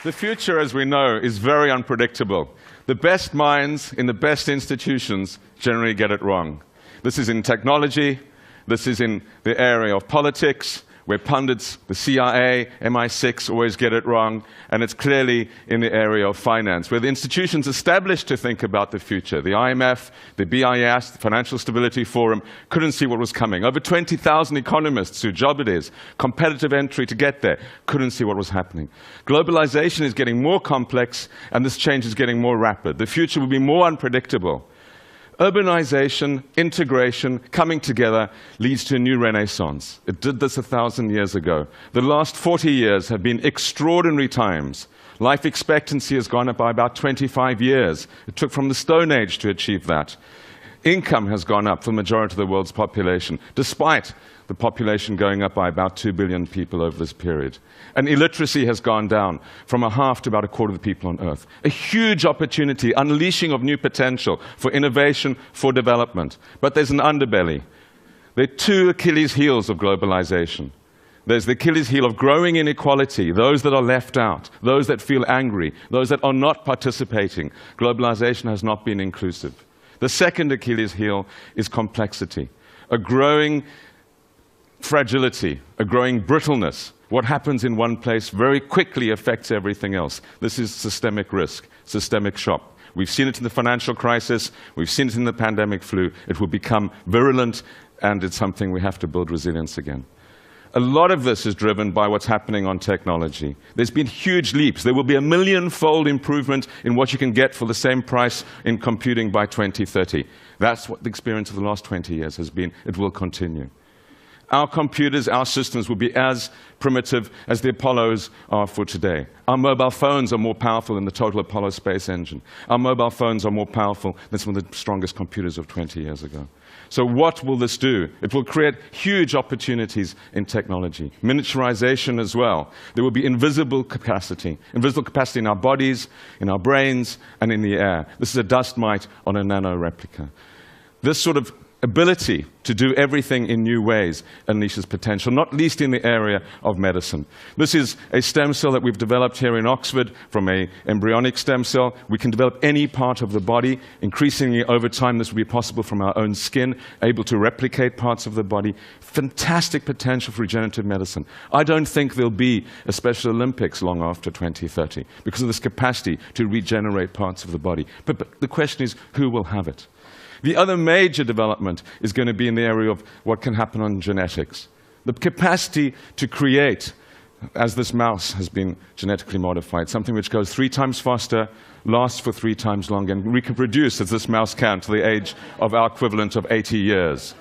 The future, as we know, is very unpredictable. The best minds in the best institutions generally get it wrong. This is in technology, this is in the area of politics, where pundits, the CIA, MI6 always get it wrong, and it's clearly in the area of finance, where the institutions established to think about the future, the IMF, the BIS, the Financial Stability Forum, couldn't see what was coming. Over 20,000 economists whose job it is, competitive entry to get there, couldn't see what was happening. Globalization is getting more complex, and this change is getting more rapid. The future will be more unpredictable. Urbanization, integration, coming together leads to a new renaissance. It did this 1,000 years ago. The last 40 years have been extraordinary times. Life expectancy has gone up by about 25 years. It took from the Stone Age to achieve that. Income has gone up for the majority of the world's population, despite the population going up by about 2 billion people over this period. And illiteracy has gone down from a half to about a quarter of the people on Earth. A huge opportunity, unleashing of new potential for innovation, for development. But there's an underbelly. There are two Achilles heels of globalization. There's the Achilles heel of growing inequality, those that are left out, those that feel angry, those that are not participating. Globalization has not been inclusive. The second Achilles heel is complexity, a growing fragility, a growing brittleness. What happens in one place very quickly affects everything else. This is systemic risk, systemic shock. We've seen it in the financial crisis, we've seen it in the pandemic flu. It will become virulent, and it's something we have to build resilience again. A lot of this is driven by what's happening on technology. There's been huge leaps. There will be a million-fold improvement in what you can get for the same price in computing by 2030. That's what the experience of the last 20 years has been. It will continue. Our computers, our systems will be as primitive as the Apollos are for today. Our mobile phones are more powerful than the total Apollo space engine. Our mobile phones are more powerful than some of the strongest computers of 20 years ago. So what will this do? It will create huge opportunities in technology. Miniaturization as well. There will be invisible capacity in our bodies, in our brains, and in the air. This is a dust mite on a nano replica. This sort of ability to do everything in new ways unleashes potential, not least in the area of medicine. This is a stem cell that we've developed here in Oxford from an embryonic stem cell. We can develop any part of the body. Increasingly over time this will be possible from our own skin, able to replicate parts of the body. Fantastic potential for regenerative medicine. I don't think there'll be a Special Olympics long after 2030 because of this capacity to regenerate parts of the body. But the question is, who will have it? The other major development is going to be in the area of what can happen on genetics. The capacity to create, as this mouse has been genetically modified, something which goes 3 times faster, lasts for 3 times longer, and reproduce as this mouse can to the age of our equivalent of 80 years,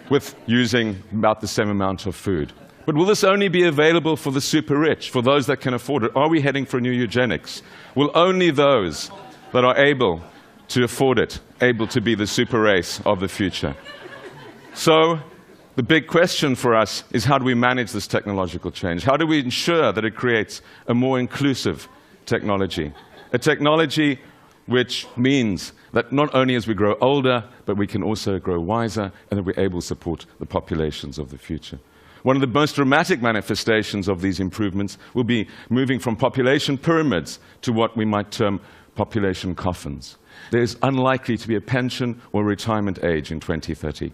with using about the same amount of food. But will this only be available for the super rich, for those that can afford it? Are we heading for new eugenics? Will only those that are able to afford it, able to be the super race of the future? So the big question for us is, how do we manage this technological change? How do we ensure that it creates a more inclusive technology? A technology which means that not only as we grow older, but we can also grow wiser, and that we're able to support the populations of the future. One of the most dramatic manifestations of these improvements will be moving from population pyramids to what we might term population coffins. There is unlikely to be a pension or retirement age in 2030.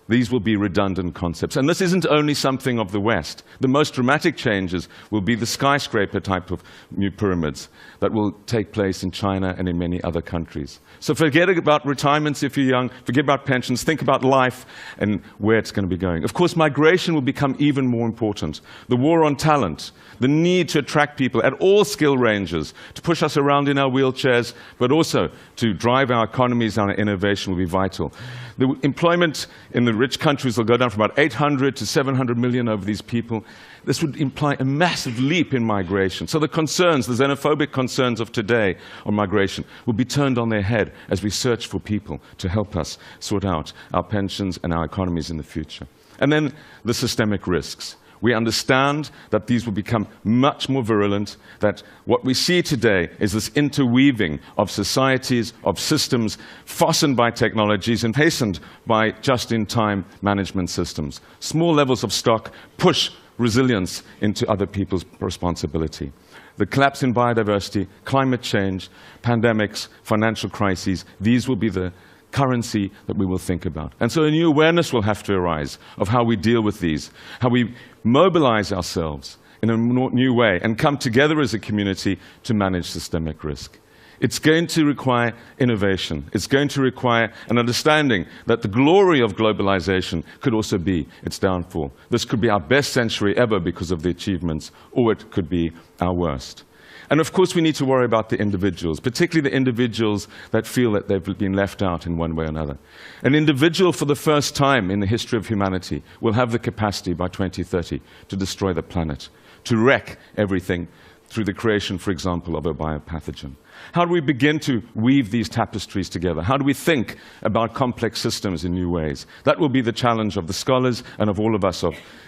These will be redundant concepts. And this isn't only something of the West. The most dramatic changes will be the skyscraper type of new pyramids that will take place in China and in many other countries. So forget about retirements if you're young, forget about pensions, think about life and where it's going to be going. Of course, migration will become even more important. The war on talent, the need to attract people at all skill ranges, to push us around in our wheelchairs, but also to drive our economies and our innovation will be vital. The employment in the rich countries will go down from about 800 to 700 million over these people. This would imply a massive leap in migration. So the concerns, the xenophobic concerns of today on migration will be turned on their head as we search for people to help us sort out our pensions and our economies in the future. And then the systemic risks. We understand that these will become much more virulent, that what we see today is this interweaving of societies, of systems, fastened by technologies and hastened by just-in-time management systems. Small levels of stock push resilience into other people's responsibility. the collapse in biodiversity, climate change, pandemics, financial crises, these will be the currency that we will think about. And so a new awareness will have to arise of how we deal with these, how we mobilize ourselves in a new way and come together as a community to manage systemic risk. It's going to require innovation. It's going to require an understanding that the glory of globalization could also be its downfall. This could be our best century ever because of the achievements, or it could be our worst. And of course we need to worry about the individuals, particularly the individuals that feel that they've been left out in one way or another. An individual for the first time in the history of humanity will have the capacity by 2030 to destroy the planet, to wreck everything through the creation, for example, of a biopathogen. How do we begin to weave these tapestries together? How do we think about complex systems in new ways? That will be the challenge of the scholars and of all of us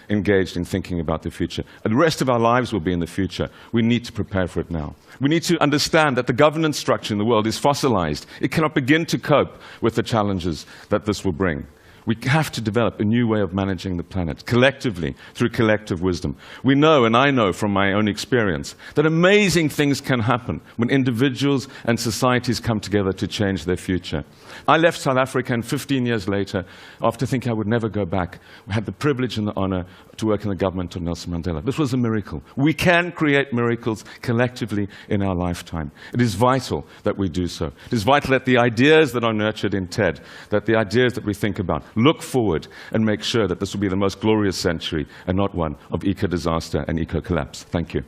engaged in thinking about the future. And the rest of our lives will be in the future. We need to prepare for it now. We need to understand that the governance structure in the world is fossilized. It cannot begin to cope with the challenges that this will bring. We have to develop a new way of managing the planet, collectively, through collective wisdom. We know, and I know from my own experience, that amazing things can happen when individuals and societies come together to change their future. I left South Africa, and 15 years later, after thinking I would never go back, I had the privilege and the honor to work in the government of Nelson Mandela. This was a miracle. We can create miracles collectively in our lifetime. It is vital that we do so. It is vital that the ideas that are nurtured in TED, that the ideas that we think about, look forward and make sure that this will be the most glorious century and not one of eco-disaster and eco-collapse. Thank you.